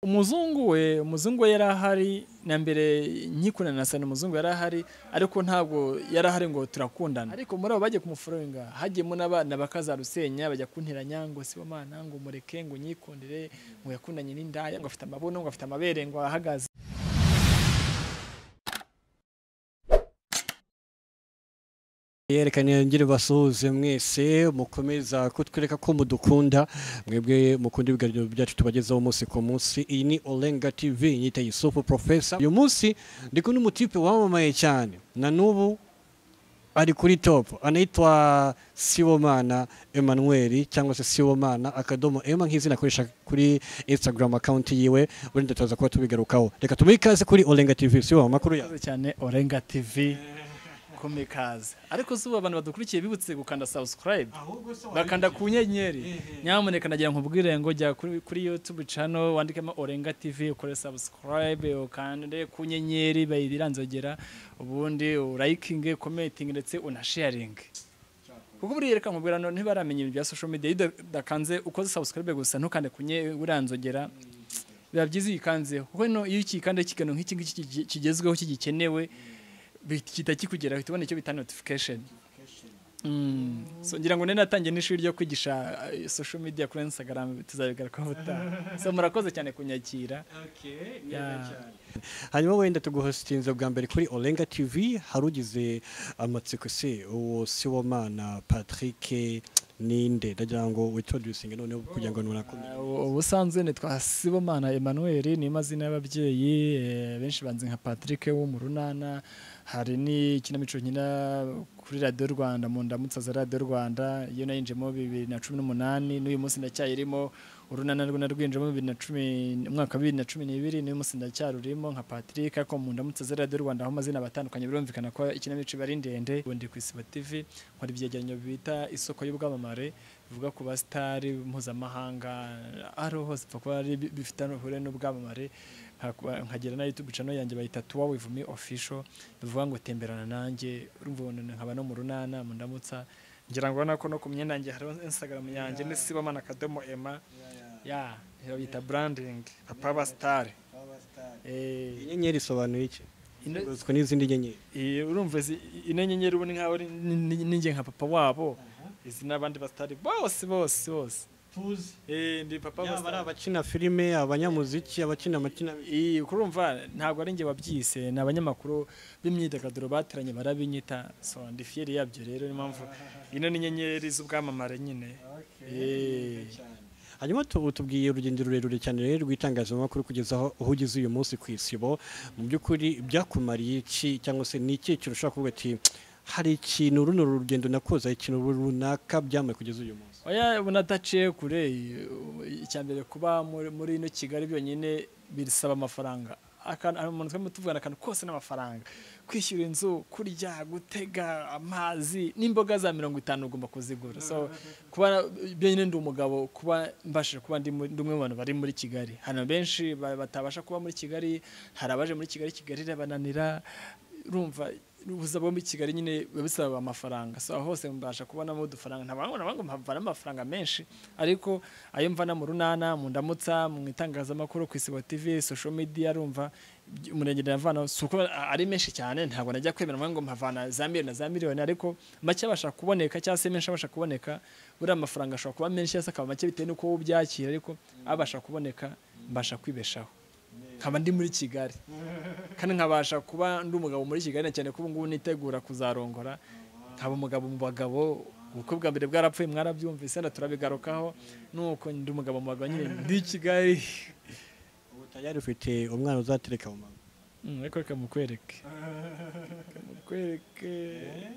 umuzungu yarahari na mbere nkikunana sana umuzungu yarahari ariko ntabwo yarahari ngo turakundana ariko muri abo bagiye kumuforinga hagiyemo n'abana bakazarusenya bajya kunteranya ngo sibo mana ngo mureke ngo nyikundire ngo yakundanye n'indaya ngo afite amabono ngo afite amabere ngo ahagaze yerekanye ngire basuhuze mwese mukomeza kutwereka ko mudukunda mwebwe mukunda ibiganiro byacu tubagezaho umunsi ku munsi. Iyi ni OLENGA TV nyita Yusufu Professor. Uyu munsi ndiko n'umutipe wamamaye cyane na nubu ari kuri top, anaitwa Sibomana Emmanuel cyangwa se Sibomana akadomo Emma nk'izina akoresha kuri Instagram account yiwe. Ubundi tutaza kuba tubigarukaho. Reka tumikaze kuri OLENGA TV. Sibo makuru ya cyane OLENGA TV kazi ariko zuba abantu badukurikiye bibutse gukanda subscribe bakanda kunyenyeri nyamuneka nagira nkubwire ngo jya kuri YouTube channel wandikemo OLENGA TV ukore subscribe ukande kunyenyeri bayiranzogera ubundi liking commenting ndetse una sharing kuko buri yereka nkubwira no ntibaramenye ibya social media dakanze ukoze subscribe gusa ntukande kunyeranzogera biba byiza yikanze kuko no iyo ukikande kigano nk'iki kigezweho kigikenewe bita kikugera tubone icyo bita notification. So ngira ngo natangiye n'ishuri ryo kwigisha social media kuri Instagram tuzabigarukaho so murakoze cyane kunyakira. Hanyuma wenda tuguhostinze bwa mbere kuri OLENGA TV harugize amatsiko se uwo Sibomana Patrick ninde ndagira ngo introducing none kugira ngo nunakomeye. Ubusanzwe nitwa Sibomana Emmanuel ni mazina y'ababyeyi benshi banzi nka Patrick wo mu runana. Hari ni kinamico nkina kuri Radio Rwanda mu ndamutsa za Radio Rwanda iyo nayinjemo 2018 n'uyu munsi ndacyayirimo urunana rwinjemo 2010 umwaka 2012 n'uyu munsi ndacyarurimo nka Patrick ako mu ndamutsa za Radio Rwanda aho mazina batandukanye birumvikana ko ikinamico bari ndende ubundi ku Isibo TV nkora ibyegeranyo bita isoko y'ubwamamare bivuga ku bastari mpuzamahanga ari hose kuko bifitano hure n'ubwamamare nkagera na YouTube channel yanjye bayita Tuwa with me official bivuga ngo temberana nanjye urumva nkaba no mu runana mu ndamutsa ngira ngo nako no kumye nanjye hari Instagram yanjye ni Sibomana akadomo Emma iyo bita branding papa bastari inyenyeri sobanuye iki uziko n'izindi nyenyeri urumva inyenyeri ubone nkaho ninjye nka papa wabo izi nabandi bastari bose ndi papa bari abakina filime abanyamuziki abakina amakina kurumva ntabwo ari nge wabyise ni abanyamakuru b'imyidagaduro bateranye barabinyita so ndi fieri yabyo rero ni mpamvu ino ni nyenyeri z'ubwamamare nyine. Hanyuma tubwiye urugendo rurerure cyane rero rw'itangazamakuru kugeza aho uhugize uyu munsi ku Isibo mu by'ukuri byakumariye iki cyangwa se ni iki kirusha kuvuga ati hari ikintu runo rugendo nakoza ikintu runaka byamaye kugeza uyu munsi. Oya bunataciye kure icyambere kuba muri ino Kigali byonyine birisaba amafaranga umuntu tweme tuvugana akantu kose n'amafaranga kwishyura inzu kurya gutega amazi n'imboga za 50 ugomba kuzigura so kuba byonyine ndi umugabo kuba mbashije kuba ndi umwe mu bantu bari muri Kigali hano benshi batabasha kuba muri Kigali hari abaje muri Kigali rabananira urumva ubuzaba muri Kigali nyine babisaba amafaranga so hose mbasha kubona mu dufaranga ntabwo mpavana amafaranga menshi ariko ayo mvana mu runana mu ndamutsa mu itangazamakuru ku Isibo TV social media rumva umurenge ndavana suko ari menshi cyane ntabwo najya kwemera ngo mpavana za miliyoni ariko make abasha kuboneka cyangwa se menshi abasha kuboneka buri amafaranga ashobora kuba menshi yasa akaba make bitewe nuko ubyakira ariko abasha kuboneka mbasha kwibeshaho nkaba ndi muri Kigali kandi nkabasha kuba ndi umugabo muri Kigali cyane ko ubu ngubu nitegura kuzarongora nkaba umugabo mu bagabo uko bwa mbere bwarapfuye mwarabyumvise na turabigarukaho nuko ndi umugabo mu bagabo nyine ndi Kigali ubu tayari ufite umwana uzatereka mu mago ariko kamukwereke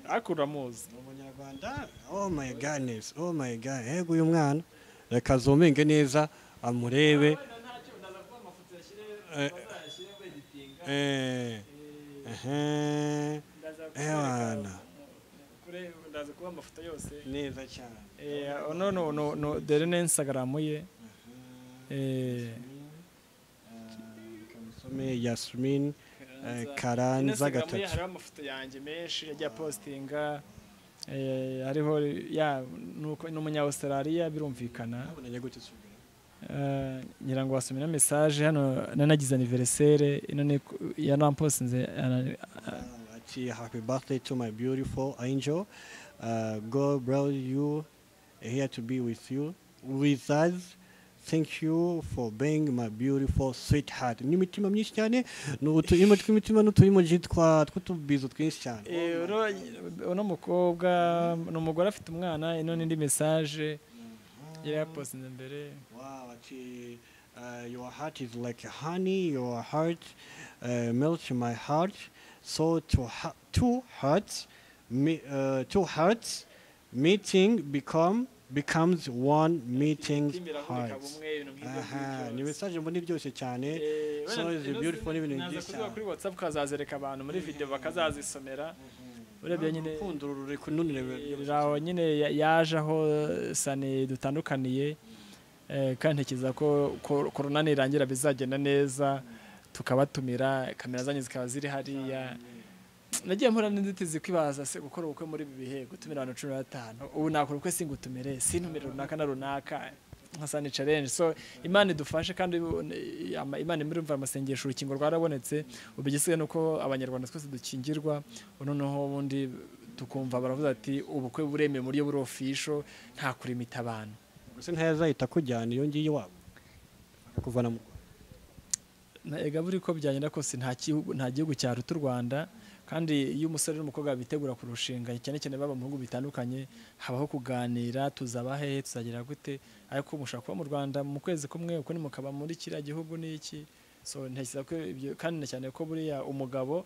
akura muzi umunyarwanda oh my god yego uyu mwana reka zomenge neza amurebe ndaza kuba amafoto yose neza cyane no dere na Instagram ye kamusome Yasmin Karanza gatatu hari amafoto yanjye menshi yagiye postinga hariho nuko n'umunya Australia birumvikana ngira ngo wasomera message hano nanagize anniversaire ino ni ya namposinze happy birthday to my beautiful angel. God brought you here to be with us. Thank you for being my beautiful sweetheart. Ni imitima myinshi cyane, n'uturimo tw'imitima n'uturimoji tw'utubizo twinshi cyane. Uno mukobwa n'umugore afite umwana, ino n'indi message yapostinze mbere. Wow, your heart is like honey, your heart melts my heart. So two hearts meeting becomes one meeting heart. Ni message mboni ryose cyane. So is beautiful n'ibintu byinshi cyane. Kuri WhatsApp kazazereka abantu muri video bakazazisomera. Urebye nyine kundurure kununire rawo nyine yaje aho sane dutandukaniye, kandi ntekereza ko corona nirangira bizagenda neza, tukabatumira kamera zanyu zikaba ziri hariya. Nagiye mpora n'inzitizi kwibaza se gukora ubukwe muri ibi bihe, gutumira abantu 15, ubu nakora ubukwe singutumire, sintumire runaka na runaka nkasane challenge. So Imana idufashe, kandi Imana imurumva amasengesho, urukingo rwarabonetse, ubigisiye nuko abanyarwanda twese dukingirwa, noneho ubundi tukumva baravuze ati ubukwe bureme muri yo buri official, nta kurimita abantu. Gusa ntayazahita kujyana iyo ngiye wabo akuvana mu ega buri ko byagenda kose nta gihugu cyaruta u Rwanda, kandi iyo umusore n'umukobwa bitegura kurushinga cyane cyane baba mu bihugu bitandukanye, habaho kuganira, tuzaba hehe, tuzagira gute, ariko mushaka kuba mu Rwanda mu kwezi kumwe uko ni mukaba muri kiriya gihugu n'iki. So ntekereza ko ibyo, kandi cyane ko buriya umugabo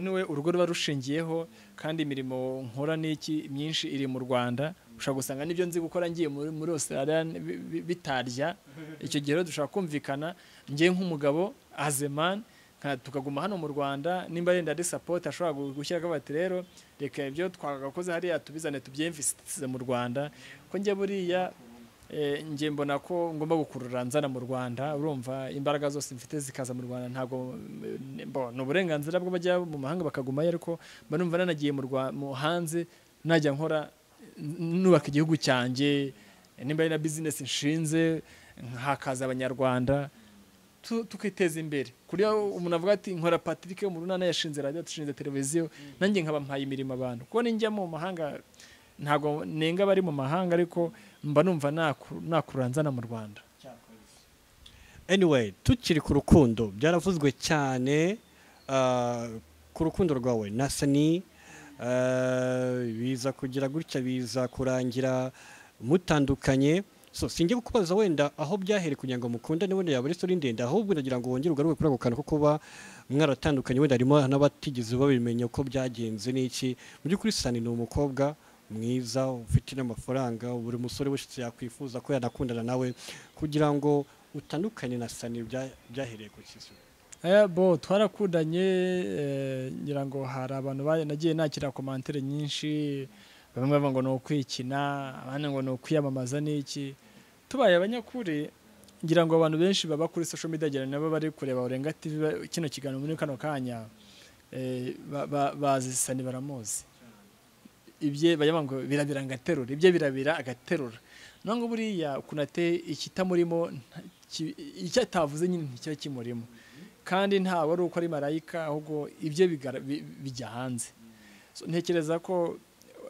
niwe urugo ruba rushingiyeho, kandi imirimo nkora n'iki myinshi iri mu Rwanda. Ushaka gusanga n'ibyo nzi gukora ngiye muri Australia bitarya, icyo gihe rero dushaka kumvikana ngiye nk'umugabo as a man, tukaguma hano mu Rwanda, nimba yenda ari support ashobora gushyira bati rero reka ibyo twagakoze hariya tubizane tubyemvisize mu Rwanda, ko ngiye buriya ngiye mbona ko ngomba gukurura nzana mu Rwanda. Urumva imbaraga zose mfite zikaza mu Rwanda, ntago no uburenganzira bwo bajya mu mahanga bakagumayo, ariko banumva nanagiye mu hanze najya nkora nubaka igihugu cyanjye, nimba ari na business nshinze hakaza abanyarwanda tukiteza imbere. Kuri umuntu avuga ati nkora Patrick mu runana yashinze radio, tushinze televiziyo, nanjye nkaba mpaye imirimo abantu, kuko ninjya mu mahanga ntago nenga bari mu mahanga, ariko mba numva nakuranzana mu Rwanda. Anyway, tukiri ku rukundo, byaravuzwe cyane ku rukundo rwawe na Sani, biza kugira gutya, biza kurangira mutandukanye. So singiye kukubaza wenda aho byahere kugira ngo mukundane, wenda yabure story ndende, ahubwo ndagira ngo wongere ugaruke kuri ako kantu ko kuba mwaratandukanye, wenda harimo n'abatigeze babimenya uko byagenze n'iki. Mu by'ukuri Sani ni umukobwa mwiza ufite n'amafaranga, buri musore wese yakwifuza ko yanakundana nawe. Kugira ngo utandukane na Sani byahereye ku kizu? Twarakundanye, ngira ngo hari abantu nagiye nakira commentaire nyinshi, bamwe bavuga ngo no kwikina, abandi ngo no kwiyamamaza n'iki. Tubaye abanyakuri, ngira ngo abantu benshi baba kuri social media nabo bari kureba Olenga TV kino kiganiro muri kano kanya, bazi Sani baramuzi. Ibye bayama ngo birabira ngaterura, ibye birabira agaterura. Nango buriya kunate ikitamurimo, icyo atavuze nyine nicyo kimurimo, kandi nta wari uko ari marayika, ahubwo ibye bijya hanze. So ntekereza ko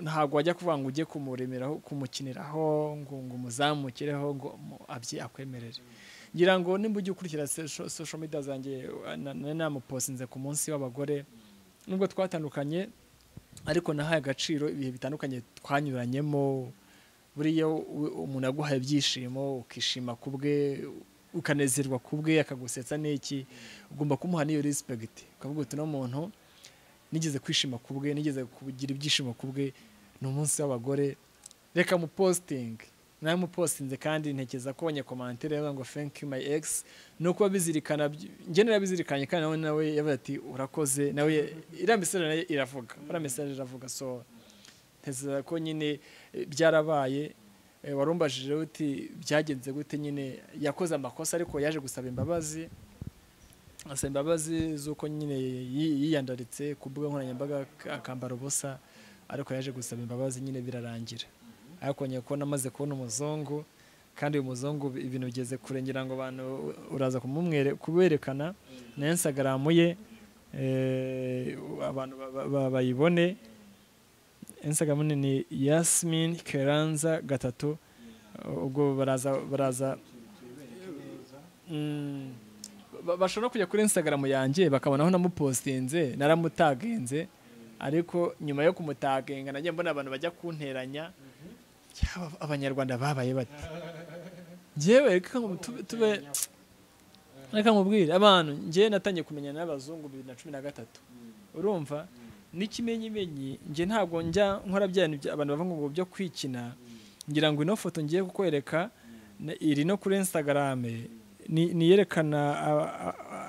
ntago wajya kuvuga ngo ujye kumuremeraho, kumukiniraho, ngo umuzamukireho, ngo abye akwemerere. Ngira ngo nimba ujye ukurikira social media zanjye, namupostinze ku munsi w'abagore, nubwo twatandukanye ariko nahaye agaciro ibihe bitandukanye twanyuranyemo. Buriya umuntu aguhaye ibyishimo, ukishima kubwe, ukanezerwa kubwe, akagusetsa n'iki, ugomba kumuha niyo respect, ukavuga uti no muntu nigeze kwishima kubwe, nigeze kugira ibyishimo kubwe, ni umunsi w'abagore, reka mu posting. Nawe mu postinze, kandi ntekereza ko abanye commentaire yavuga ngo thank you my ex, no kuba bizirikana, nge narabizirikanye, kandi nawe yavuze ati urakoze, nawe ira message iravuga. So nteza ko nyine byarabaye. Warumbajije uti byagenze gute, nyine yakoze amakosa ariko yaje gusaba imbabazi, asaba imbabazi z'uko nyine yiyandaritse ku mbuga nkoranyambaga akambara ubusa, ariko yaje gusaba imbabazi nyine birarangira. Ariko nyeko namaze kubona umuzungu, kandi uyu muzungu ibintu bigeze kurengera ngo abantu uraza kuberekana na Instagram ye abantu bayibone. Instagram ni Yasmin Keranza 3 ubwo baraza bashobora kujya kuri Instagram yanjye bakabonaho namupostinze naramutagenze ariko nyuma yo kumutagenga nagiye mbona abantu bajya kunteranya abanyarwanda babaye bati jewe reka nkubwire abantu ngiye natangiye kumenya n'abazungu 2013 urumva n'ikimenyimenyi ngiye ntabwo njya nkora byanyu abantu bavuga ngo byo kwikina ngira ngo ino foto ngiye kukwereka iri no kuri Instagram niyerekana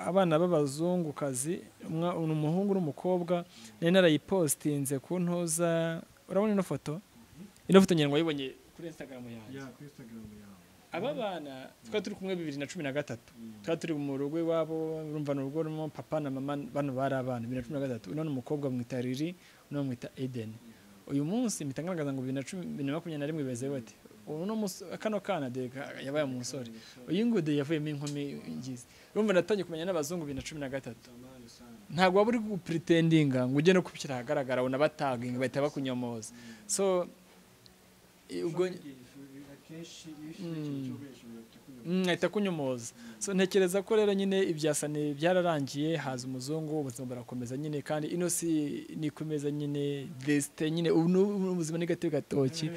abana b'abazungu kazi umuhungu n'umukobwa nari narayipostinze ku ntuza urabona ino foto ngira ngo wayibonye kuri Instagram yanjye aba bana twari turi kumwe 2013 twari turi mu rugo iwabo urumva n'urugo rurimo papa na mama bano bari abana 2013 uno n'umukobwa mwita Riri uno mwita Eden uyu munsi mitangaragaza ngo 2021 beze bati uno kano kana deka yabaye umusore uyu ngude yavuyemo inkumi ngize urumva natangiye kumenya n'abazungu 2013 ntabwo waba uri gupretendinga ngo ujye no kubishyira ahagaragara unabataginga bahita bakunyomoza so ubwo ahita kunyomoza so ntekereza ko rero nyine ibyasane byararangiye haza umuzungu ubuzima barakomeza nyine kandi ino si nikomeza nyine deste nyine ubuzima negative gatoki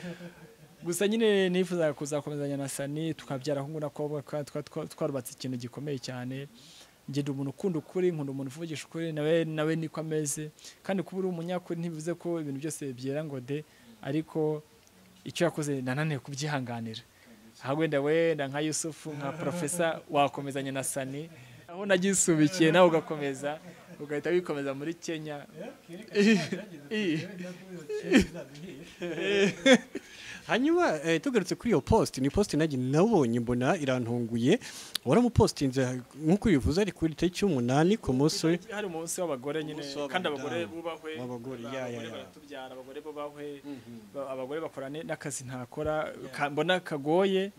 gusa nyine nifuza kuzakomezanya na Sani tukabyara hungu nakobwa twarubatse ikintu gikomeye cyane ngende umuntu ukunda ukuri nkunda umuntu uvugisha ukuri nawe niko ameze kandi kuba uri umunyakuri ntibivuze ko ibintu byose byera ngo de ariko icyo yakoze nananiye kubyihanganira aho wenda nka Yusufu nka professor wakomezanya na Sani aho nagisubikiye nawe ugakomeza ugahita wikomeza muri Kenya hanyuma tugarutse kuri iyo post ni post nagiye nabonye mbona irantunguye waramupostinze nkuko ubivuze ari kuri tariki 8 ku munsi hari umunsi w'abagore nyine kandi abagore bubahwe abagore tubyara abagore bubahwe abagore bakorane n'akazi ntakora mbona kagoye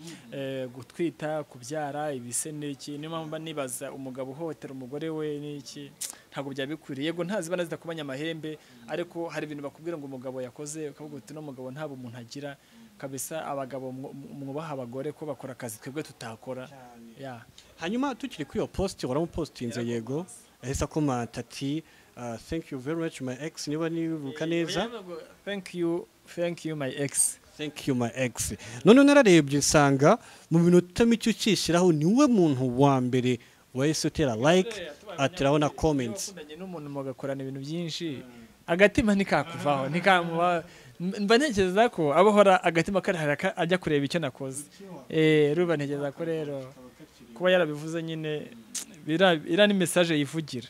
gutwita kubyara ibise n'iki niyo mpamvu nibaza umugabo uhotera umugore we n'iki ntabwo byabikwiriye yego ntaziba nazita kubanya amahembe ariko hari ibintu bakubwira ngo umugabo yakoze ukavuga uti no mugabo ntabo umuntu agira kabisa abagabo mwubaha abagore ko bakora akazi twebwe tutakora hanyuma tukiri kuri iyo post waramupostinze yego ahesa komanta ati thank you very much my ex niba nibuka neza thank you my ex thank you my ex none nararebye nsanga mu minota mike ukishiraho niwe muntu wa mbere wahise utera like atiraho na comments n'umuntu mugakorana ibintu byinshi agatima nikakuvaho nikamuba mba ntekereza ko abahora agatima kari haraka ajya kureba icyo nakoze ruba ntekereza ko rero kuba yarabivuze nyine ira ni message yivugira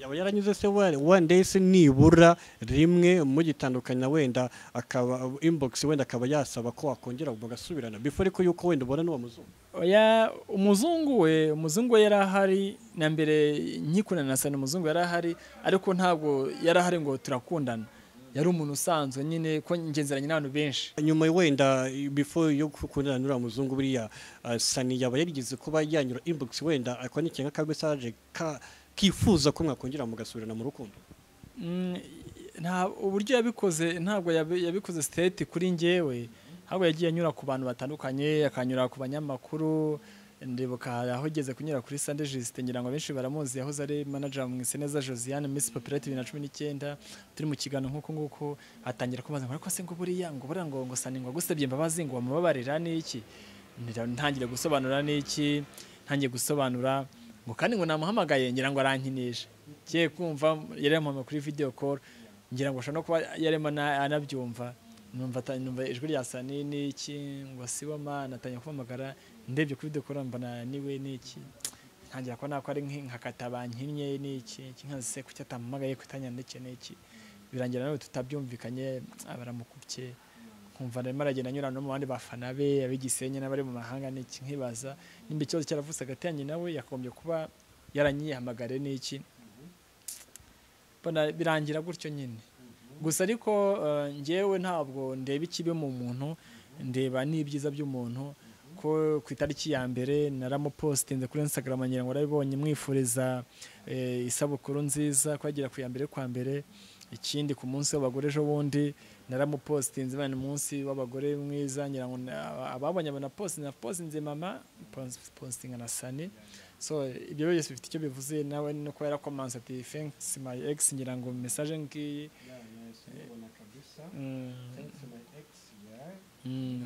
yaba yaranyuze se one day se nibura rimwe mu gitandukanya wenda akaba inbox wenda akaba yasaba ko wakongera ugasubirana before ko yuko wenda ubona n'uwo muzungu oya umuzungu we yarahari na mbere nyikunana na Sani umuzungu yarahari ariko ntabwo yarahari ngo turakundana yari umuntu usanzwe nyine ko ngenzeranye n'abantu benshi nyuma wenda before yo kukundana n'ura muzungu buriya Sani yaba yarigize kuba yanyura inbox wenda akonikenga ka message kifuza ko mwakongera mugasubirana mu rukundo nta uburyo yabikoze ntabwo yabikoze state kuri njyewe ahubwo yagiye anyura ku bantu batandukanye akanyura ku banyamakuru ndibuka aho geze kunyura kuri Sunday Juste ngira ngo benshi baramuzi yahoze ari manager mu Iseneza Josiane Miss Popularity 2019 turi mu kigano nkuko atangira kumaza ngo se ngo buriya ngo Sani ngo gusebye mbabazi ngo bamubabarira n'iki ntangire gusobanura n'iki ntangiye gusobanura ngo kandi ngo namuhamagaye ngira ngo arankinisha kiye kumva yaremama kuri video call ngira ngo shano kuba yarema anabyumva numva ijwi rya Sani n'iki ngo sibo mana atanya kumamagara ndebye kuri video call mbana niwe n'iki ntangira ko nako ari nkakatabankinnye n'iki kinkaze ku cyatamamagaye kutanya ndeke n'iki birangira nawe tutabyumvikanye abaramukubye kumva ndimo aragenda nyura no mu bandi bafana be abigisenye n'abari mu mahanga n'iki nkibaza nimba ikibazo cyaravutse agatanye nawe yakombye kuba yaranyihamagare n'iki bona birangira gutyo nyine gusa ariko ngewe ntabwo ndeba ikibe mu muntu ndeba n'ibyiza by'umuntu ko ku itariki ya mbere naramupostinze kuri Instagram ngira ngo arabibonye mwifuriza isabukuru nziza kwagira ku ya mbere kwa mbere. Ikindi ku munsi w'abagore ejo bundi naramupostinze bane munsi w'abagore mwiza ngira ngo ababonye abana postinze mama postinga na Sani. So ibyo byose bifite icyo bivuze nawe no ko yarakomanse ati thanks my ex ngira ngo message ngiyi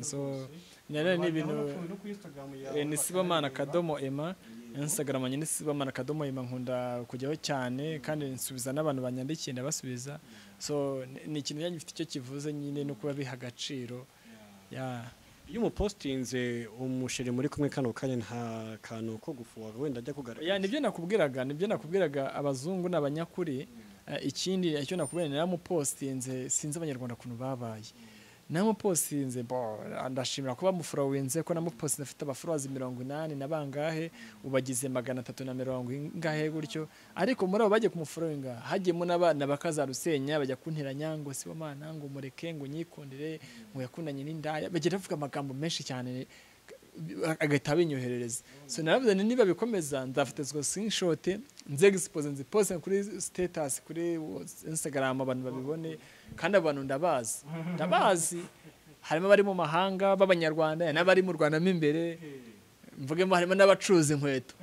so nare ni ibintu ni Sibomana Kadomo Emma Instagram nyine Sibomana Kadomo Emma nkunda kujyaho cyane kandi nsubiza n'abantu banyandikiye ndabasubiza. So ni ikintu yanyifite icyo kivuze nyine no kuba biha agaciro iyo umupostinze umushiri muri kumwe kano kanya nta kantu ko gufuwa wenda ajya kugaragara nibyo nakubwiraga abazungu n'abanyakuri. Ikindi icyo nakubwira naramupostinze sinzi abanyarwanda kuntu babaye namupostinze ndashimira kuba mufollowinze ko namupostinze afite abafollowers 80 na bangahe ubagize 340 ngahe gutyo. Ariko muri abo bagiye kumufollowinga hagiyemo n'abana bakazarusenya bajya kunteranya ngo Sibomana ngo mureke ngo nyikundire ngo yakundanye n'indaya bagira bavuga amagambo menshi cyane agahita binyoherereza. So naravuze niba bikomeza ndafitezwa screenshot nzexpose nziposte kuri status kuri Instagram abantu babibone kandi abantu ndabazi harimo bari mu mahanga b'abanyarwanda n'abari mu Rwanda imbere mvugemo harimo n'abacuruza inkweto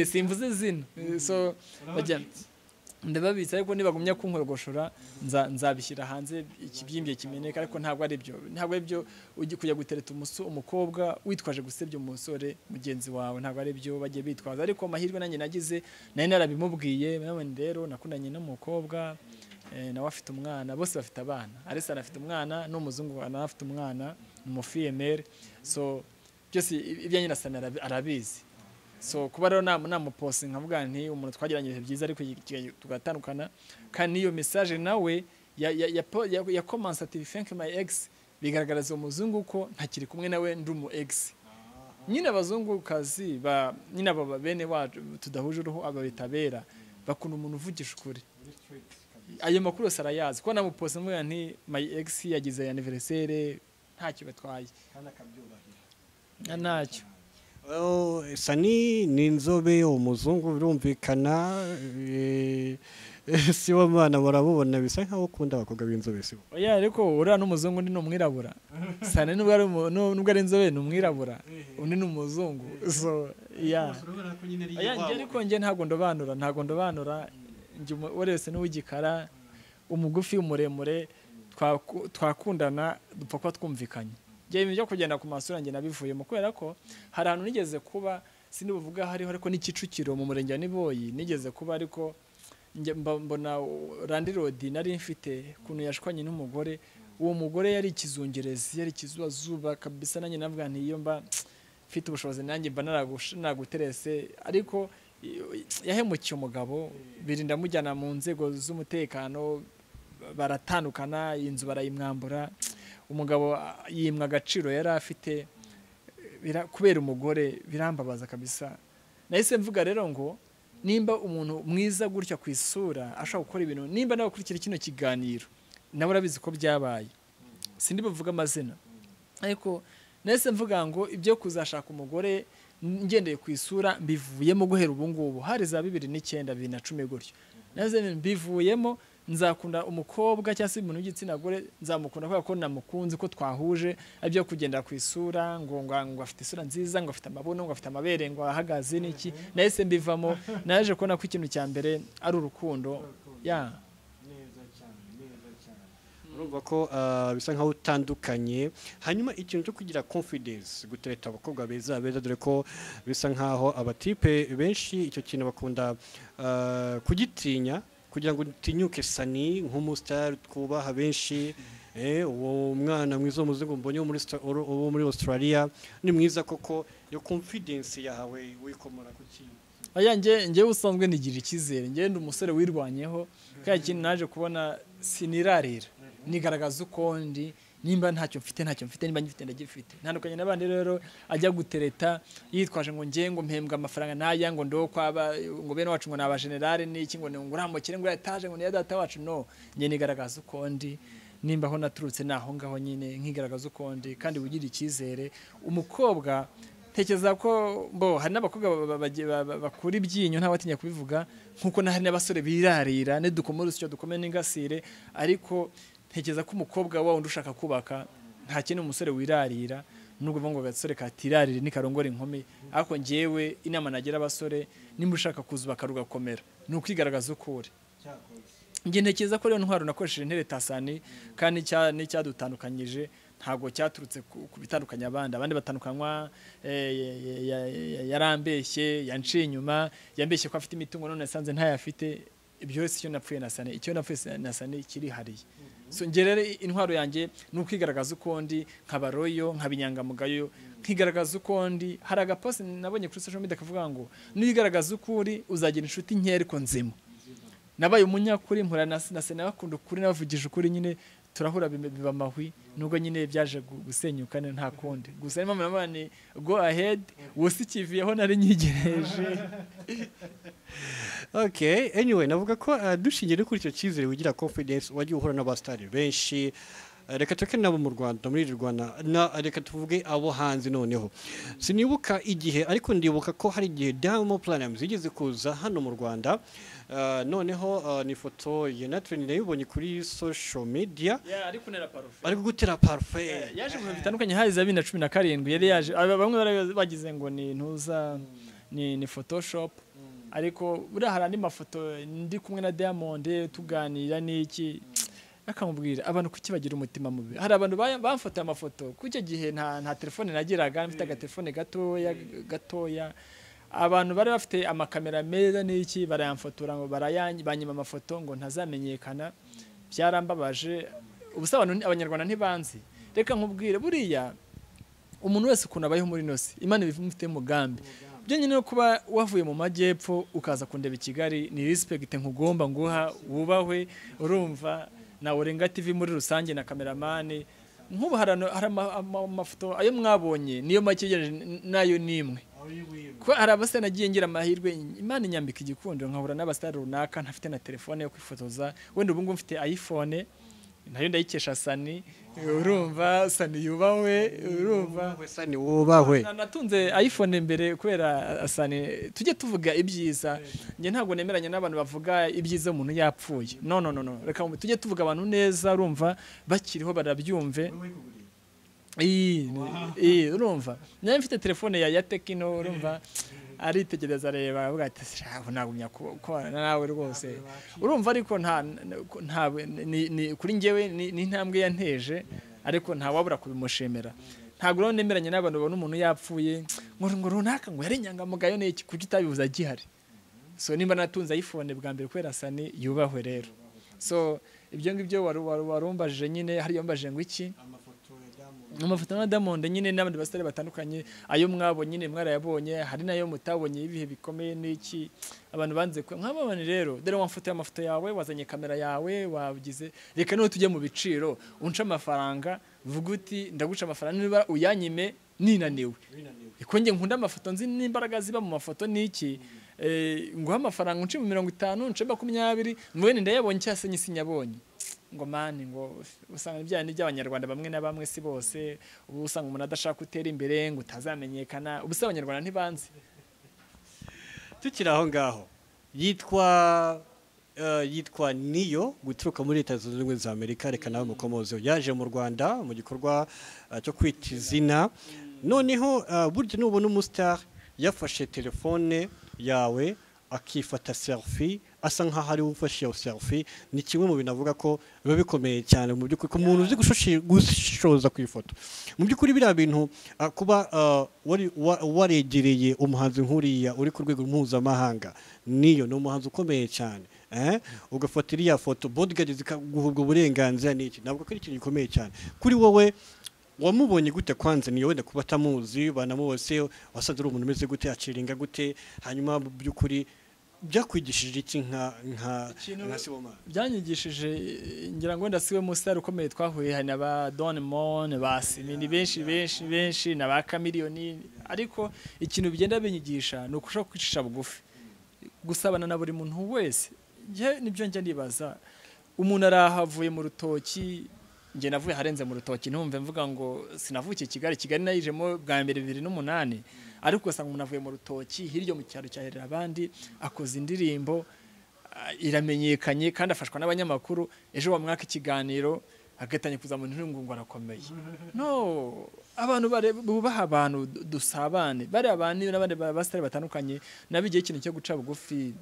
simvuze zino. So bajya ndababitsa ariko nibagumya kunkorogoshora nzabishyira hanze ikibyimbye kimeneka ariko ntabwo ari byo ujye kujya gutereta umukobwa witwaje gusebya umusore mugenzi wawe ntabwo ari byo bagiye bitwaza. Ariko amahirwe nanjye nagize nari narabimubwiye nawe rero nakundanye n'umukobwa nawe afite umwana bose bafite abana Arisa afite umwana n'umuzungu afite umwana umufiyemere. So byose ibya nyina Sana arabizi. So kuba rero namuposting nkavuga nti umuntu twagiranye byiza ariko tugatandukana kandi iyo message nawe ya comments ati thank my ex bigaragaraza umuzungu ko ntakiri kumwe nawe ndi umu ex. Nyine abazungu kazi nyine aba bene wacu tudahuje uruhu ababitabera bakunda umuntu uvugisha ukuri. Ayo makuru sarayazi ko namuposting mvuga nti my ex yagize anniversaire ntacyo batwaye kandi akabyubahira ntacyo. Sani ni inzobe umuzungu birumvikana Sibomana barabubona bisa nkaho ukunda abakobwa b'inzobe sibo. Ariko uriya n'umuzungu undi n'umwirabura. Sani nubwo ari inzobe n'umwirabura undi n'umuzungu. So ariko nge ntago ndobanura nje wese n'uwigikara umugufi umuremure twakundana dupfa ko twumvikanye. Byo kugenda ku masura nge nabivuyemo kubera ko hari ahantu nigeze kuba sinibuvuga hariho ariko n'Ikicukiro mu murenge wa Niboyi nigeze kuba ariko mbona Randi Road nari mfite kuntu yashwanye n'umugore. Uwo mugore yari ikizungerezi yari kizuba kabisa nanjye navuga nti iyo mba mfite ubushobozi nanjye mba naguterese ariko yahemukiye umugabo birinda mujyana mu nzego z'umutekano baratandukana inzu barayimwambura. Umugabo yimwa agaciro yari afite kubera umugore birambabaza kabisa. Nahise mvuga rero ngo nimba umuntu mwiza gutya ku isura ashaka gukora ibintu nimba nawe kurikira kino kiganiro nawe urabizi ko byabaye sindi buvuga amazina ariko nahise mvuga ngo ibyo kuzashaka umugore ngendeye ku isura mbivuyemo guhera ubu ngubu hari za 2009 2010 gutyo nahise mbivuyemo nzakunda umukobwa cyangwa se umuntu w'igitsina gore nzamukunda kubera ko namukunze ko twahuje abyo kugendera ku isura ngo afite isura nziza ngo afite amabuno ngo afite amabere ngo ahagaze n'iki nahise mbivamo naje kubona ko ikintu cya mbere ari urukundo neza cyane urumva ko bisa nkaho utandukanye. Hanyuma ikintu cyo kugira confidence gutereta abakobwa beza dore ko bisa nkaho abatipe benshi icyo kintu bakunda kugitinya kugira ngo tinyuke Sani nk'umustar twubaha benshi uwo mwana mwiza w'umuzungu mbonye wo muri Australia ni mwiza koko yo confidence yawe wikomora ku kintu. Nge usanzwe nigira ikizere ngende umusore wirwanyeho kandi ikintu naje kubona sinirarira nigaragaza uko ndi nimba ntacyo mfite nimba ngifite ndagifite ntandukanye n'abandi rero ajya gutereta yitwaje ngo ngengo mpembwa amafaranga naya ngo ndo kwaba ngo bene wacu ngo naba general n'iki ngo nguramukire ngo etaje ngo ni data wacu no nge nigaragaza uko ndi nimba aho naturutse naho ngaho nyine nkigaragaza uko ndi kandi ugira icyizere umukobwa tekeza ko hari n'abakobwa bakura ibyinyo nta batinya kubivuga nkuko hari n'abasore birarira ne dukomora icyo dukomeye n'ingasire ariko tekeza ko umukobwa wawe ushaka kubaka nta kintu umusore wirarira nubwo ngo gasore katirarire ni karongora inkome ariko ngewe inama nagira abasore nimba ushaka kuzubaka rugakomera ni ukwigaragaza ukuri nge ntekeza ko rero ntwaro nakoresheje intere tasani kandi n'icyadutandukanyije ntago cyaturutse ku bitandukanya abandi batandukanywa yarambeshye yanciye inyuma yambeshye ko afite imitungo none sanze ntayafite ibyo yose icyo napfuye nasane kiri hariye so ngerere intwaro yanjye n'ukwigaragaza uko ndi nkabaroyo nkabinyangamugayo nkigaragaza uko ndi hari agapost nabonye kuri social media kavuga ngo niyigaragaza ukuri uzagira inshuti nke ariko nzima nabaye umunyakuri mpura na sena bakunda ukuri nabavugije ukuri nyine turahura biba mahwi nubwo nyine byaje gusenyuka nta kundi gusa impamvu nabane go ahead wosikiviyeho nari nyigereje. Okay, anyway navuga ko dushingiye kuri icyo cyizere wigira confidence wagiye uhura n'abastari benshi reka tuke nabo mu Rwanda muri Rwanda reka tuvuge abo hanze noneho sinibuka igihe ariko ndibuka ko hari igihe Diamond Platnumz yigeze kuza hano mu Rwanda noneho ni foto ya Nathan nayibonye kuri social media ariko gutera parfait yaje mu bitandukanye hari za 2017 yari yaje bamwe bagize ngo ni ntuza ni Photoshop ariko buri hari andi mafoto ndi kumwe na Diamond tuganira n'iki akamubwira abantu kuki bagira umutima mubi hari abantu bamfotoye amafoto kucyo gihe nta telefone nagiraga mfite agatelefone gatoya abantu bari bafite amakamera meza n'iki barayamfotora ngo banyima amafoto ngo ntazamenyekana byarambabaje ubusabantu abanyarwanda ntibanzi reka nkubwire buriya umuntu wese kunabayeho muri nosi Imana ibifite mugambi byo nyine kuba wavuye mu majyepfo ukaza kundeba i Kigali ni respect nkugomba nguha wubahwe urumva na Olenga TV muri rusange na cameraman nkubu hari amafoto ayo mwabonye niyo makegeje nayo nimwe ko hari abase nagiye ngira amahirwe Imana inyambika igikundo nkahura n'abastar runaka ntafite na telefone yo kwifotoza wenda ubu ngumfite iPhone nayo ndayikesha Sani urumva Sani yubawe urumva Sani wubahwe natunze iPhone mbere kubera Sani tujye tuvuga ibyiza nge ntabwo nemeranya n'abantu bavuga ibyiza umuntu yapfuye no reka tujye tuvuga abantu neza urumva bakiriho barabyumve urumva nayo mfite telefone ya Tekino urumva aritegereza reba avuga ati nagumya ko nawe rwose urumva ariko nta kuri ngewe ni intambwe yanteje ariko nta wabura kubimushemera ntabwo rero nemeranye n'abantu babona umuntu yapfuye ngo runaka ngo yari inyangamugayo n'iki kuki utabivuza gihari so nimba natunze iPhone bwa mbere kwera Sani yubahwe rero so ibyo ngibyo warumbajije nyine hari yombaje ngo iki amafoto na Diamond nyine n'abandi basore batandukanye ayo mwabo nyine mwarayabonye hari nayo mutabonye ibihe bikomeye n'iki abantu banze nk'ababane rero dore wamfoto amafoto yawe wazanye kamera yawe wabugize reka no tujye mu biciro unca amafaranga vuga uti ndaguca amafaranga niba uyanyime ninaniwe iko nge nkunda amafoto nzi n'imbaraga ziba mu mafoto n'iki nguha amafaranga unci mu 50 unce 20 mwene ndayabonye cyase nyisinyabonye ngo mani ngo usanga ibyana by'abanyarwanda bamwe na bamwe si bose usanga umuntu adashaka gutera imbere ngo utazamenyekana ubuse abanyarwanda ntibanzi tukiri aho ngaho yitwa Niyo guturuka muri Leta Zunze Ubumwe za Amerika reka nawe mukomozo yaje mu Rwanda mu gikorwa cyo kwita izina noneho burya nubona umustar yafashe telefone yawe akifata selfie asa nkaho ari ufashe selfie ni kimwe mu binavuga ko biba bikomeye cyane mu by'ukuri ko umuntu uzi gushishoza ku ifoto mu by'ukuri biriya bintu kuba waregereye umuhanzi nkuriya uri ku rwego mpuzamahanga Niyo ni umuhanzi ukomeye cyane ugafatira iya foto bodyguard zikaguha ubwo burenganzira n'iki ntabwo ko ari ikintu gikomeye cyane kuri wowe wamubonye gute kwanza Niyo wenda kuba tamuzi banamubose wasanze ari umuntu umeze gute aciringa gute hanyuma mu by'ukuri byakwigishije iki nka Sibomana byanyigishije ngira ngo wenda siwe mustar ukomeye twahuye hari naba Don Mon basi ni benshi naba Chameleone ariko ikintu bigenda binyigisha no kushaka kwicisha bugufi gusabana na buri muntu wese nibyo njya ndibaza umuntu arahavuye mu rutoki nge navuye harenze mu rutoki ntumve mvuga ngo sinavukiye Kigali nayijemo bwa mbere 2008 ariko usanga umuntu avuye mu rutoki hiryo mu cyaro cyaherera abandi akoze indirimbo iramenyekanye kandi afashwa n'abanyamakuru ejo wa mwaka ikiganiro agatanye kuza mu ntungu ngo arakomeye no abantu bubaha abantu dusabane bari abandi n'abandi basitari batandukanye nabigiye ikintu cyo guca bugufi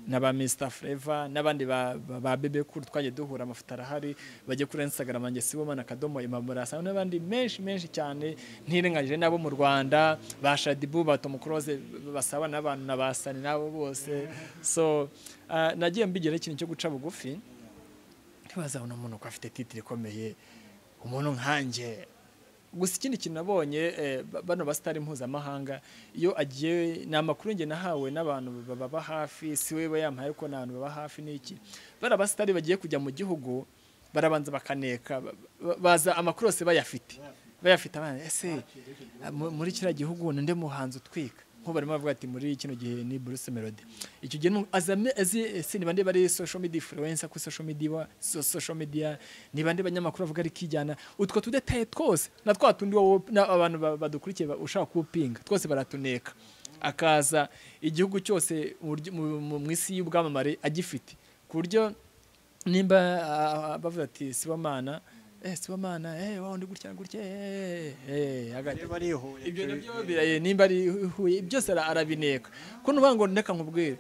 naba Mr Flavor n'abandi ba bebe kuri twaje duhura amafuta arahari bajye kuri Instagram anjye Sibomana Kadomo imamurasa n'abandi menshi cyane ntirengagije nabo mu Rwanda ba Shadibu Tom Close basaba n'abantu nabasani nabo bose so nagiye mbigera ikintu cyo guca bugufi ntibaza umuntu ko afite titre ikomeye umuntu nkanje gusa ikindi kintu nabonye bano basitari mpuzamahanga iyo agiye n'amakuru nge nahawe n'abantu baba hafi si we yampaye ko n'abantu baba hafi n'iki bara basitari bagiye kujya mu gihugu barabanza bakaneka baza amakuru yose bayafite abana ese muri kira gihugu ninde muhanzi utwika nko barimo bavuga ati muri kino gihe ni Bruce Melody icyo gihe azame ese ni bande bari social media influencer ku social media ni bande banyamakuru bavuga ari kijyana utwo tudetaye twose na twatundi abantu badukurikiye ushaka kupinga twose baratuneka akaza igihugu cyose mu isi y'ubwamamare agifite ku buryo nimba bavuga ati Sibomana wandi gutya ibyo nabyo nimba ari huye byose arabineka ko nubango ndeka nkubwire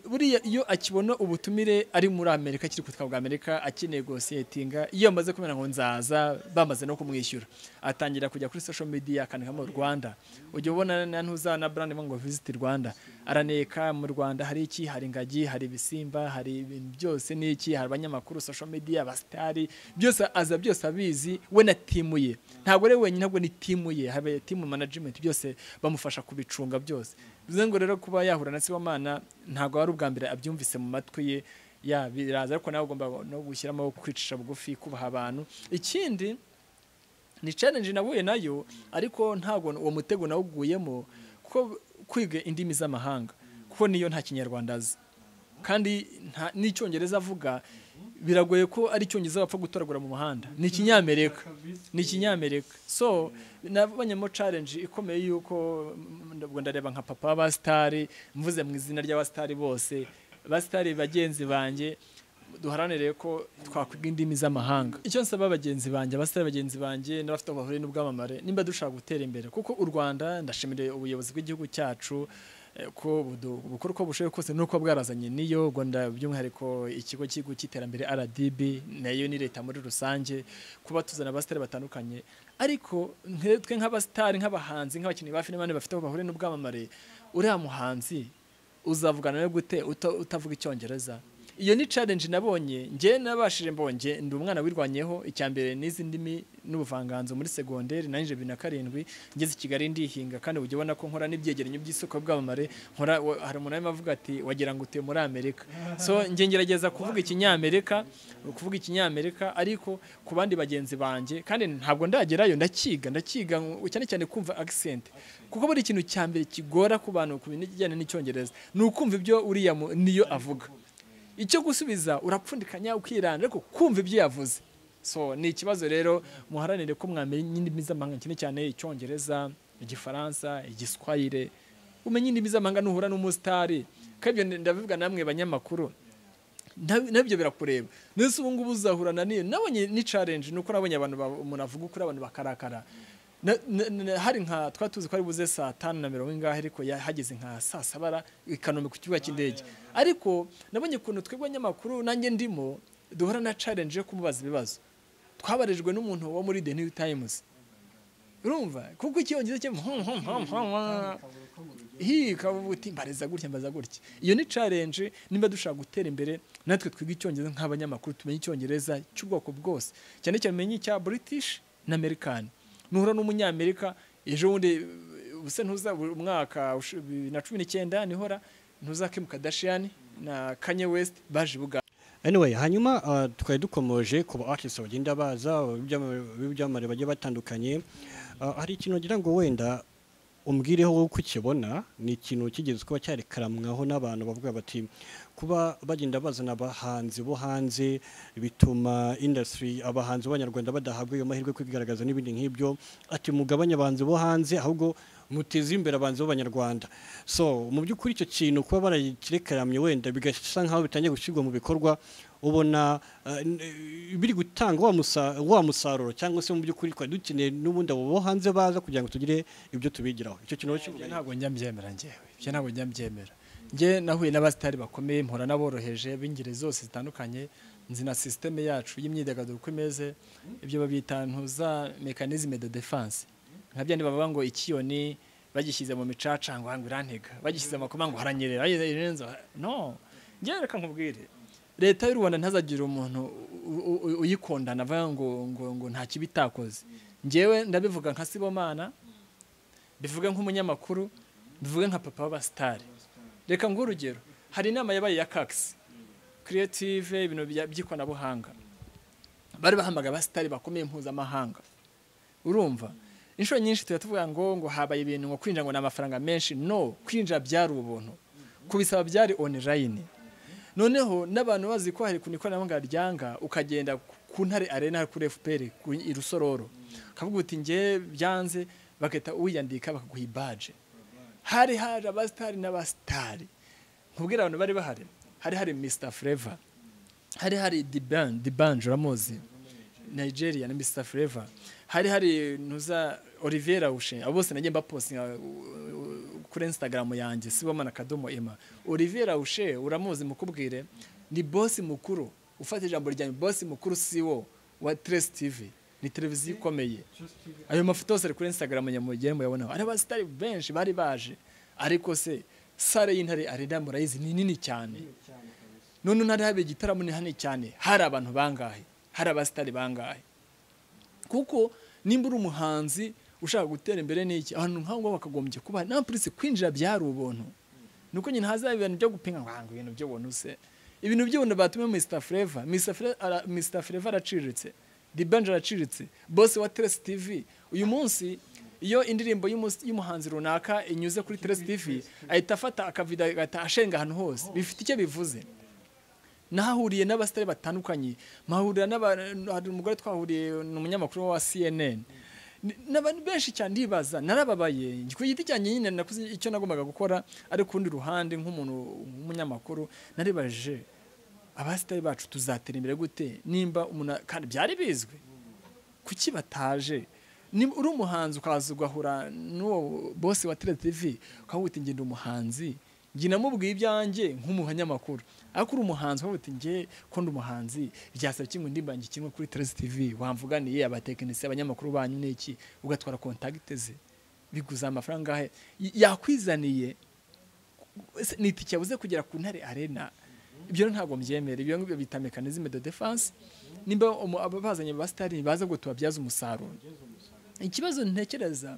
buriya iyo akibona ubutumire ari muri Amerika kiri kutwa bwa Amerika akinegosietinga iyo amaze kumena ngo nzaza bamaze no kumwishyura atangira kujya kuri social media akanika mu Rwanda ujye ubona ntuzana brand ngo visit Rwanda araneka mu Rwanda hari iki hari ingagi hari ibisimba hari ibintu byose n'iki hari abanyamakuru social media abastari byose aza byose abizi we na timu ye ntabwo re wenyine ntabwo ni timu ye habe team management byose bamufasha kubicunga byose bivuze ngo rero kuba yahura na Sibomana ntabwo ari ubwa mbere abyumvise mu matwi ye ya biraza ariko nawe ugomba no gushyiramo kwicisha bugufi kubaha abantu ikindi ni challenge nabuye nayo ariko ntabwo uwo mutego nawuguyemo kuko kwiga indimi z'amahanga kuko niyo nta kinyarwanda azi kandi n'icyongereza avuga biragoye ko ari cyongereza bapfa gutoragura mu muhanda ni kinyamerika so nabanyemo challenge ikomeye yuko ndabwo ndareba nka papa w'abastari mvuze mu izina ry'abastari bose abastari bagenzi banje duharanire ko twakwiga indimi z'amahanga icyo nsaba bagenzi banje abastari bagenzi banje n'abafite abahure n'ubwamamare nimba dushaka gutera imbere kuko u Rwanda ndashimire ubuyobozi bw'igihugu cyacu ko bukora uko bushoboye kose nuko bwarazanye niyo Rwanda by'umwihariko ikigo cy'iterambere RDB nayo ni leta muri rusange kuba tuzana abastari batandukanye ariko twe nk'abastari nk'abahanzi nk'abakinnyi ba filime bafite abahure n'ubwamamare uriya muhanzi uzavugana nawe gute utavuga icyongereza iyo ni challenge nabonye nge nabashije mbonge ndi umwana wirwanyeho icyambere n'izindimi n'ubuvanganzo muri secondaire nanje 2007 ngeze Kigali ndihinga kandi ujye ubona ko nkora n'ibyegeranyo by'isoko bw'abamare nkora hari umuntu arimo avuga ati wagira ngo utuye muri Amerika so nge ngerageza kuvuga ikinyamerika ariko ku bandi bagenzi banje kandi ntabwo ndagerayo ndakiga cyane cyane kumva accent kuko buri ikintu cyambere kigora ku bantu ku bintu kijyana n'icyongereza nukumva ibyo uriya niyo avuga icyo gusubiza urapfundikanya ukirana ariko kumva ibyo yavuze so ni ikibazo rero muharanire ko mwamenye indimi z'amahanga cyane icyongereza igifaransa igiswahili umenye indimi z'amahanga nuhura n'umustari kabyo ndavuga namwe banyamakuru nabyo birakureba nese ubu ngubu uzahurana niyo nabonye ni challenge nuko nabonye abantu umuntu avuga kuri abantu bakarakara hari nka twatuzi ko ari buze saa 5:40 ariko yahageze nka saa 7 ikanombe ku kibuga cy'indege ariko nabonye kuntu twebwe nyamakuru nanjye ndimo duhora na challenge yo kumubaza ibibazo twabarijwe n'umuntu wo muri The New Times urumva kuko icyongereza cyo kabuti mbareza gutya iyo ni challenge nimba dushaka gutera imbere natwe twiga icyongereza nk'abanyamakuru tumenye icyongereza cy'ubwoko bwose cyane cyane menye cya British na American nuhura n'umunyamerika ejo wundi ubuse ntuza umwaka 2019 nihora ntuza Kim Kardashian na Kanye West baje buga anyway hanyuma twari dukomoje ku artists bagenda baza byamare bagiye batandukanye hari ikintu ngira ngo wenda umbwireho uko ukibona ni ikintu kigeze kuba cyarekaramwaho n'abantu bavuga bati kuba bagenda bazana abahanzi bo hanze bituma industry abahanzi b'abanyarwanda badahabwa iyo mahirwe kwigaragaza n'ibindi nk'ibyo ati mugabanye abahanzi bo hanze ahubwo muteze imbere abahanzi b'abanyarwanda so mu by'ukuri icyo kintu kuba barakirekaramye wenda bigasa nkaho bitangiye gushyirwa mu bikorwa ubona biri gutanga wa musaruro cyangwa se mu by'ukuri kwa dukeneye n'ubundi abo bo hanze baza kugira ngo tugire ibyo tubigiraho icyo kintu ntabwo njya mbyemera njyewe ibyo ntabwo njya mbyemera njye nahuye n'abasitari bakomeye mpora naboroheje b'ingeri zose zitandukanye nzi na systeme yacu y'imyidagaduro uko imeze ibyo babita ntuza mechanisme de défense nka byandi bavuga ngo ikiyoni bagishyize mu micaca ngo irantega bagishyize amakoma ngo haranyerera no njye reka nkubwire leta y'u Rwanda ntazagira umuntu uyikondana avuga ngo nta kibi itakoze njyewe ndabivuga nka Sibomana bivuga nk'umunyamakuru bivuga nka papa w'abasitari reka ngurugero hari inama yabaye ya kazi creative ibintu by'ikoranabuhanga bari bahamaga abasitari bakomeye mpuzamahanga urumva inshuro nyinshi tuvuga ngo habaye ibintu ngo kwinjira ngo n'amafaranga menshi no kwinjira byari ubuntu kubisaba byari online noneho n'abantu bazi ko hari kunikoranabuhanga ryanga ukagenda ku ntare arena kuri FPR ku irusororo kavuga uti nge byanze baketa uyandika bakaguha badge hari abasitari n'abasitari nkubwira abantu bari bahari hari Mr Flavor hari Dibanj uramuzi Nigeria na Mr Flavor hari nuza Olivier Ushe abo bose nagiye mbapostinga kuri Instagram yanjye Sibomana Kadomo Emma Olivier Ushe uramuzi mukubwire ni boss mukuru ufata ijambo rya boss mukuru CEO wa Trace TV ni televiziyo ikomeye ayo mafoto yose kuri Instagram nyamugere muyabona ari abasitari benshi bari baje ariko se sare y'intare arena murayizi ni nini cyane none ntari habe igitaramo ni hani cyane hari abantu bangahe hari abasitari bangahe kuko nimba uri umuhanzi ushaka gutera imbere n'iki abantu nk'abo bakagombye kuba na police kwinjira byari ubuntu nuko nyine haza ibintu byo gupinga ngo ibintu byo bontu se ibintu by'ubuntu batume Mr Flavor araciriritse Dibanj araciriritse boss wa Trace TV uyu munsi iyo indirimbo y'umuhanzi runaka inyuze kuri Trace TV ahita afata akavida gata ashenga ahantu hose bifite icyo bivuze nahahuriye n'abasitari batandukanye mahurira n'abantu umugore twahuriye n'umunyamakuru wa CNN n'abantu benshi cyane ndibaza narababaye ku giti cyane nyine nakuze icyo nagombaga gukora ari kundi ruhande nk'umuntu w'umunyamakuru naribaje abasitari bacu tuzatera imbere gute nimba umuntu kandi byari bizwe kuki bataje uri umuhanzi ukaza ugahura n'uwo boss wa TV ukavuga ngenda umuhanzi ngi namubwiye ibyanjye nk'umuhanyamakuru ariko uri umuhanzi ukavuga nge ko ndi umuhanzi byasaba kimwe ndimbangi kimwe kuri TV wamvuganiye abatekinisiye abanyamakuru banyu n'iki ugatwara contact ze biguza amafaranga yakwizaniye nitike yabuze kugera ku ntare arena ibyo ntabwo mbyemera ibyo ngibyo bita mechanisme de défense nimba abazanye abasitari baza ngo tubabyaza umusaruro ikibazo ntekereza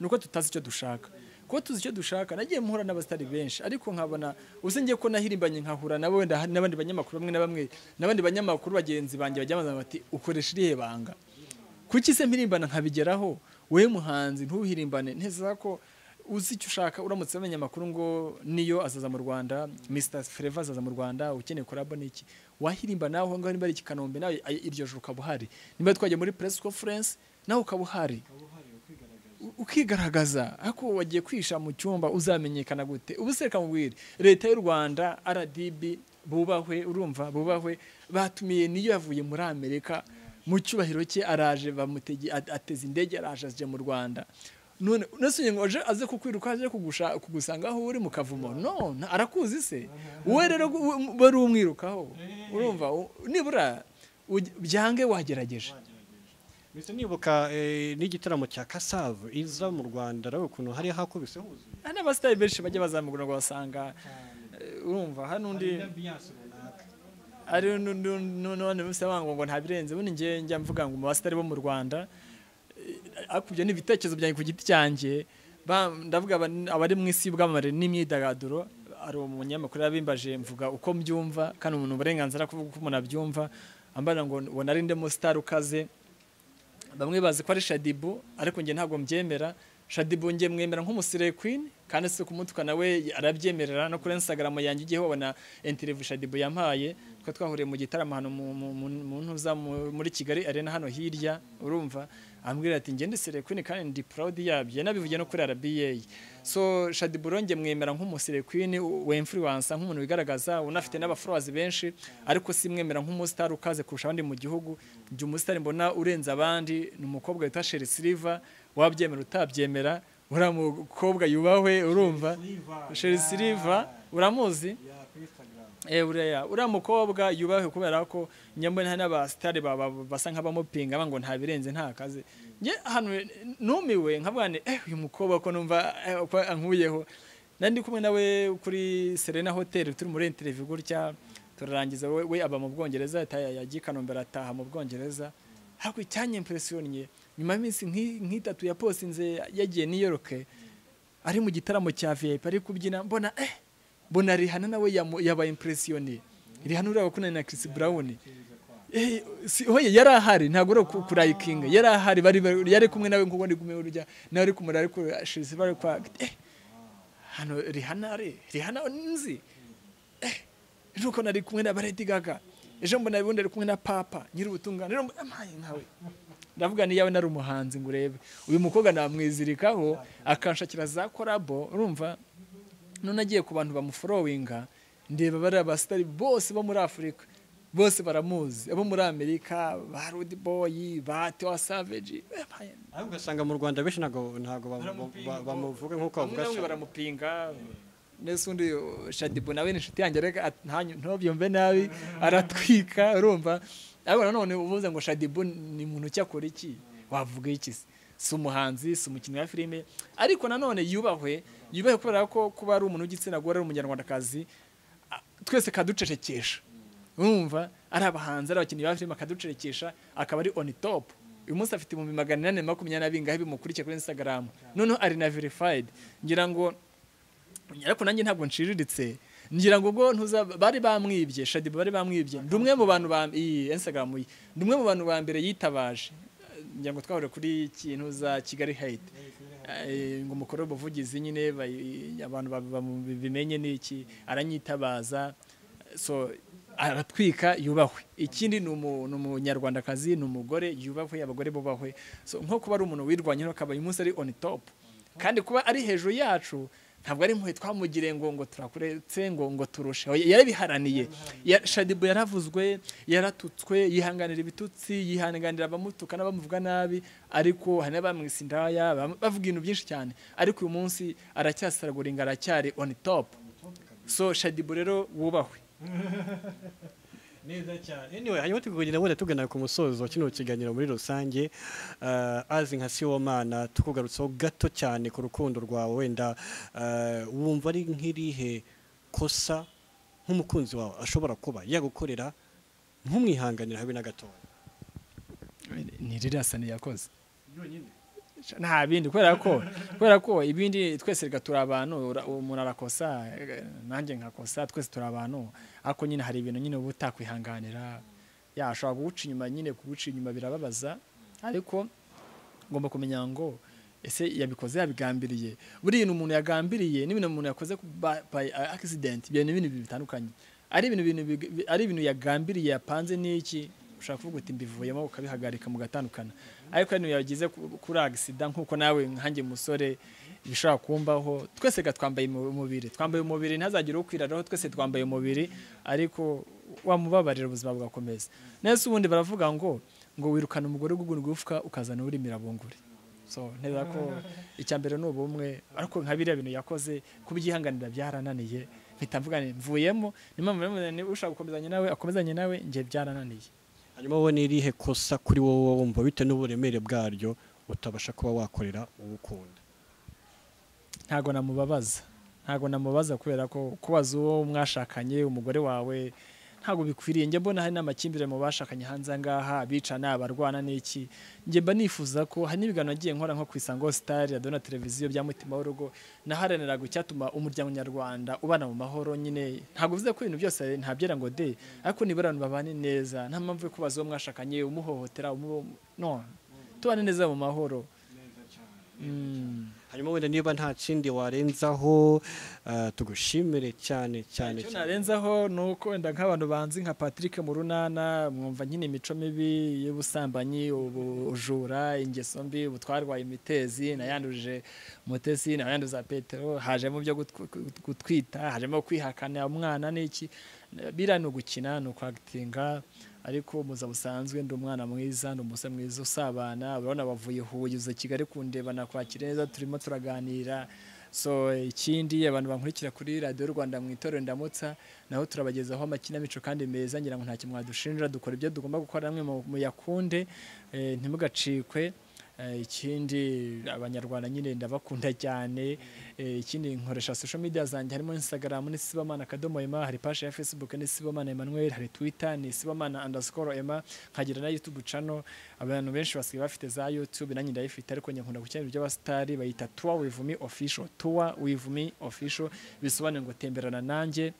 nuko tutazi icyo dushaka ko tuzi icyo dushaka nagiye muhura n'abasitari benshi ariko nkabona usengiye ko nahirimbanye nkahura nabo wenda n'abandi banyamakuru bamwe na bamwe n'abandi banyamakuru bagenzi banjye bajyamaza bati ukoresha irihe banga kuki se mpirimbana nkabigeraho we muhanzi ntuhirimbane nteza ko uzi icyo ushaka uramutse abanyamakuru ngo niyo azaza mu Rwanda Mr Flavor azaza mu Rwanda ukeneye collab n'iki wahirimba naho ngo niba ari Kikanombe nawe iryo juru kabuhari niba twagiye muri press conference naho kabuhari ukigaragaza ako wagiye kwisha mu cyumba uzamenyekana gute ubuseka mubwire leta y'u Rwanda RDB bubahwe urumva bubahwe batumiye niyo yavuye muri Amerika mu cyubahiro cye araje bamutege ateze indege araje aje mu Rwanda none nasunye ngo aze kukwiruka aje kugusanga aho uri mu kavumo no arakuzi se we rero bari umwirukaho urumva nibura byange wagerageje Mr nibuka n'igitaramo cya Kasave iza mu Rwanda rawe kuntu hari hakubise huzuye n'abasitari benshi bajye bazamugura ngo basanga urumva hano undi ari none musabango ngo ntabirenze bundi nge njya mvuga ngo mu basitari bo mu Rwanda akubye n'ibitekerezo byanjye ku giti cyanjye ndavuga abari mu isi bw'amare n'imyidagaduro ari umunyamakuru yabimbaje mvuga uko mbyumva kandi umuntu uburenganzira kuvuga uko umuntu abyumva ambana ngo narinde mu star ukaze bamwe bazi ko ari Shadibu ariko nge ntabwo mbyemera Shadibu nge mwemera nk'umusire queen kandi se kumutuka nawe arabyemerera no kuri Instagram yanjye igihe wabona interview Shadibu yampaye twa twahuriye mu gitaramo hano mu ntuza muri Kigali arena hano hirya urumva ambwira ati ngende sire queen kandi ndi proud yabyo nabivugiye no kuri RBA so Shadibu ronge mwemera nk'umusire queen we influencer nk'umuntu wigaragaza unafite n'aba followers benshi ariko si mwemera nk'umustar ukaze kurusha abandi mu gihugu nje umustar mbona urenza abandi n'umukobwa wita Sherry Silver wabyemera utabyemera uramukobwa yubahwe urumva Sherry Silver uramuzi uramukobwa yubahwe kubera ko nyambona n'abastari basa nk'abamupinga ngo nta birenze nta kazi nge hano numiwe nkabwane uyu mukobwa ko numva ko ankuyeho nandi kumwe nawe kuri Serena Hotel turi muri interview gutya turarangiza we aba mu Bwongereza yagiye Kanombe ataha mu Bwongereza hako cyanye impressionnye nyuma y'imisi nk'itatu ya postinze yagiye New York ari mu gitaramo cya VIP ari kubyina mbona Rihanna nawe yaba impressionné Rihanna uri bakundana na Chris Brown hoye yarahari ntago ro kurayikinga yarahari yari kumwe nawe nkuko ndi kumwe urujya nawe ari kumura ariko Chris bari kwa hano Rihanna nzi nuko nari kumwe na Lady Gaga ejo mbona bibundi ari kumwe na Papa nyiri ubutungane rero amaye nkawe ndavuga ni yawe nari umuhanzi ngurebe uyu mukobwa namwizirikaho akanshakira za collabo urumva none agiye ku bantu bamufollowinga ndeba bari abastari bose bo muri Afrika bose baramuzi abo muri Amerika ba Rudy Boy ba Theo Savage ahubwo gasanga mu Rwanda benshi ntago bamuvuga nkuko bavuga bamwe baramupinga nesundi Shadibu nawe ni inshuti yanjye reka ntobyumve nabi aratwika urumva ariko none uvuze ngo Shadibu ni muntu cyakora iki wavuga iki si umuhanzi si umukinnyi wa filime ariko nanone yubahwe kubera ko kuba ari umuntu w'igitsina gore ari umunyarwandakazi twese kaducecekesha urumva ari abahanzi ari abakinnyi ba filime kaducecekesha akaba ari on top uyu munsi afite 420 ngahe bimukurikiye kuri Instagram none ari na verified ngira ngo ariko nanjye ntabwo nciriritse ngira ngo ubwo ntuza bari bamwibye Shadibu bari bamwibye ndumwe mu bantu ba Instagram ndumwe mu bantu ba mbere yitabaje ngira ngo twahore kuri kintu za Kigali Hate ngo mukoro buvugizi nyine abantu bimenye niki aranyitabaza so aratwika yubahwe ikindi ni umunyarwandakazi ni umugore yubahwe abagore bubahwe so nko kuba ari umuntu wirwanye no kaba umunsi ari on top kandi kuba ari hejuru yacu ntabwo ari impuhwe twamugire ngo turakuretse ngo turushe yarabiharaniye Shadibu yaravuzwe yaratutswe yihanganira ibitutsi yihanganira abamutuka n'abamuvuga nabi ariko hane bamwisindaya bavuga ibintu byinshi cyane ariko uyu munsi aracyasaraguringa aracyari on top so Shadibu rero wubahwe neza cyane anyway hanyuma tukugenda wenda tugana ku musozo kino kiganiro muri rusange azi nka Sibomana tukugarutseho gato cyane ku rukundo rwawe wenda wumva ari nk'irihe kosa nk'umukunzi wawe ashobora kuba yagukorera ntumwihanganira habe na gato ni rirasani yakoze nta bindi kubera ko ibindi twese gatura abantu umuntu arakosa nanjye nkakosa twese turi abantu ariko nyine hari ibintu nyine uba utakwihanganira yashobora kuguca inyuma nyine kuguca inyuma birababaza ariko ngomba kumenya ngo ese yabikoze yabigambiriye buri bintu umuntu yagambiriye n'ibintu umuntu yakoze by accident ibintu bitandukanye ari ibintu yagambiriye yapanze n'iki ushaka kuvuga uti mbivuyemo ukabihagarika mu gatandukana ariko hano yagize kuri accident nkuko nawe nkanjye musore bishaka kumbaho twese gatwambaye umubiri ntazagira ukwiraraho twese twambaye umubiri ariko wamubabarira ubuzima bugakomeza nese ubundi baravuga ngo wirukana umugore gugurugufuka ukazana uri mirabungure so ntera ko icyambere n'ubumwe ariko nka biriya bintu yakoze kubyihanganira byarananiye bitamvuga mvuyemo nimama ushaka gukomezanya nawe akomezanye nawe ngiye byarananiye hanyuma wowe irihe kosa kuri wowe wumva bite n'uburemere bwaryo utabasha kuba wakorera ubukunda ntago namubaza kubera ko kubaza uwo mwashakanye umugore wawe ntago bikwiriye nge mbona hari n'amakimbire mu bashakanye hanze ngaha bicana abarwana n'iki nge mba nifuza ko hari n'ibigano nagiye nkora nko kwisango Star ya Dona televiziyo bya mutima w'urugo naharaniraga icyatuma umuryango nyarwanda ubana mu mahoro nyine ntago bivuze ko ibintu byose ntabyera ngo de ariko nibara abantu babane neza nta mpamvu yo kubaza uwo mwashakanye umuhohotera no tubane neza mu mahoro hanyuma wenda niba nta kindi warenzaho tugushimire cyane cyane. Icyo narenzaho nuko wenda nk'abantu banzi nka Patrick mu runana mwumva nyine imico mibi y'ubusambanyi, ubujura, ingeso mbi, ubutwarwaye imitezi nayanduje mutesi nayanduza Petero, hajemo byo gutwita, hajemo kwihakana umwana n'iki, birano gukina no kwagitinga, ariko muza busanzwe ndi umwana mwiza, ndi umuse mwiza usabana, urabona bavuye Huye uza Kigali kundeba nakwakira neza, turimo turaganira. So ikindi abantu bankurikira kuri radio Rwanda mu itorero ndamutsa, naho turabagezaho amakinamico kandi meza, ngira ngo nta kimwadushinja, dukora ibyo tugomba gukora namwe mu yakunde, ntimugacikwe. Ikindi abanyarwanda nyine ndabakunda cyane. Ikindi nkoresha social media zanjye, harimo Instagram ni sibomana.ema, hari page ya Facebook ni sibomana Emmanuel, hari Twitter ni sibomana_ema, nkagira na YouTube channel. Abantu benshi basigaye bafite za YouTube, nanjye ndayifite, ariko nkunda gukenera by'abastari bayita Tour with me official, Tour with me official, bisobanuye ngo temberana nanjye.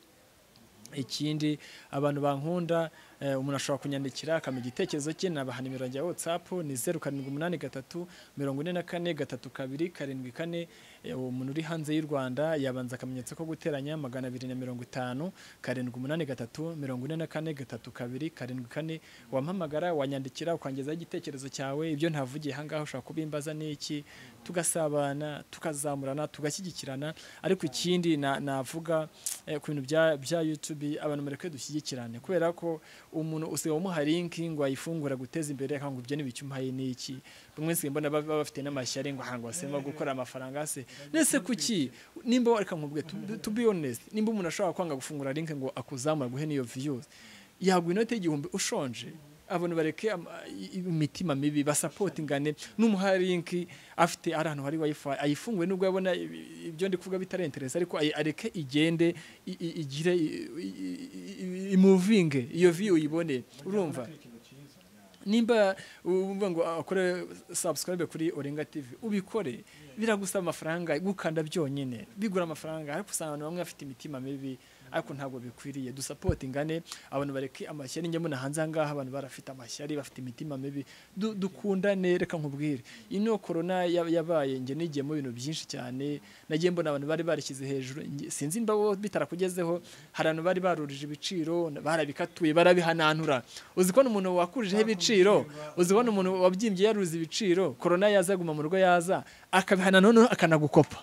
Ikindi abantu bankunda, umuntu ashobora kunyandikira akamenya igitekerezo cye, nabaha nimero ya WhatsApp ni 0783 44 32 umuntu uri hanze y'u Rwanda yabanza akamenyetso ko guteranya 250 783 44 32 wampamagara, wanyandikira, ukangezaho igitekerezo cyawe, ibyo ntavugiye hangaho ushaka kubimbaza n'iki, tugasabana, tukazamurana, tugashyigikirana. Ariko ikindi navuga ku bintu bya YouTube, abantu mureke dushyigikirane, kubera ko umuntu usigaye umuha link ngo ayifungura guteza imbere, akangu ibyo nibicyumpaye n'iki. Bamwe se mbona bafite n'amashyari ngo hangwa sema gukora amafaranga se. Nese kuki nimba wareka nkubwe, to be honest, nimba umuntu ashobora kwanga gufungura link ngo akuzamura guhe niyo views, yagwa inote y'igihumbi ushonje, abantu bareke imitima mibi, basupportingane, n'umuha link afite ahantu hari wifi ayifunguye, nubwo yabona ibyo ndi kuvuga bitari interest, ariko areke igende igire moving, iyo view uyibone. Urumva nimba uvuga ngo akore subscribe kuri Olenga TV, ubikore, biragusaba amafaranga, gukanda byonyine bigura amafaranga, ariko usanga abantu bamwe bafite imitima mibi, ariko ntabwo bikwiriye. Dusupportingane, abantu bareke amashyari. Njye mbona hanze hangaha abantu barafite amashyari, bafite imitima mibi, dukundane. Reka nkubwire, ino corona yabaye, nge nigiye mu bintu byinshi cyane, nagiye mbona abantu bari barishyize hejuru, sinzi mba bitarakugezeho, hari abantu bari barurije ibiciro, barabikatuye, barabihanantura. Uzi ko umuntu wakurijeho ibiciro, uzi ko umuntu wabyimbye yaruze ibiciro, corona yazaguma mu rugo yaza akabihana, none akanagukopa.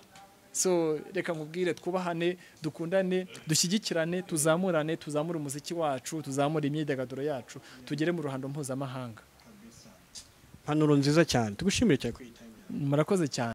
So reka nkubwire, twubahane, dukundane, dushyigikirane, tuzamurane, tuzamure umuziki wacu, tuzamure imyidagaduro yacu, tugere mu ruhando mpuzamahanga. Panuro nziza cyane, tugushimire cyane. Murakoze cyane.